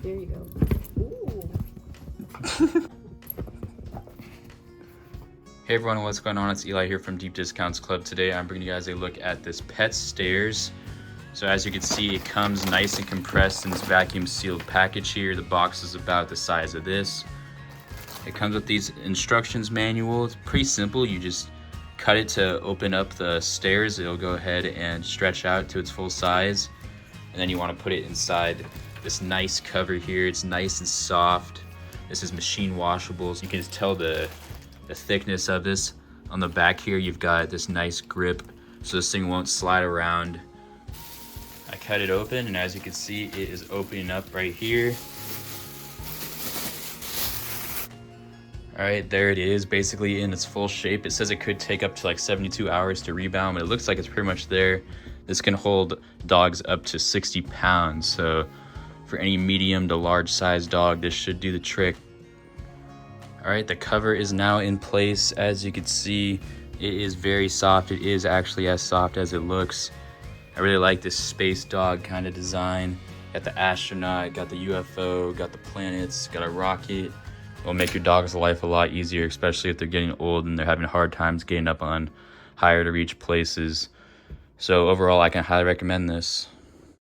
There you go. Ooh. Hey everyone, what's going on? It's Eli here from Deep Discounts Club. Today I'm bringing you guys a look at this pet stairs. So as you can see, it comes nice and compressed in this vacuum sealed package here. The box is about the size of this. It comes with these instructions manual. It's pretty simple. You just cut it to open up the stairs. It'll go ahead and stretch out to its full size. And then you want to put it inside this nice cover here. It's nice and soft. This is machine washable. So you can just tell the thickness of this. On the back here, you've got this nice grip so this thing won't slide around. I cut it open, and as you can see, it is opening up right here. All right, there it is, basically in its full shape. It says it could take up to like 72 hours to rebound, but it looks like it's pretty much there. This can hold dogs up to 60 pounds, so for any medium to large size dog, this should do the trick. All right, the cover is now in place. As you can see, it is very soft. It is actually as soft as it looks. I really like this space dog kind of design. Got the astronaut, got the UFO, got the planets, got a rocket. It'll make your dog's life a lot easier, especially if they're getting old and they're having hard times getting up on higher to reach places. So overall, I can highly recommend this.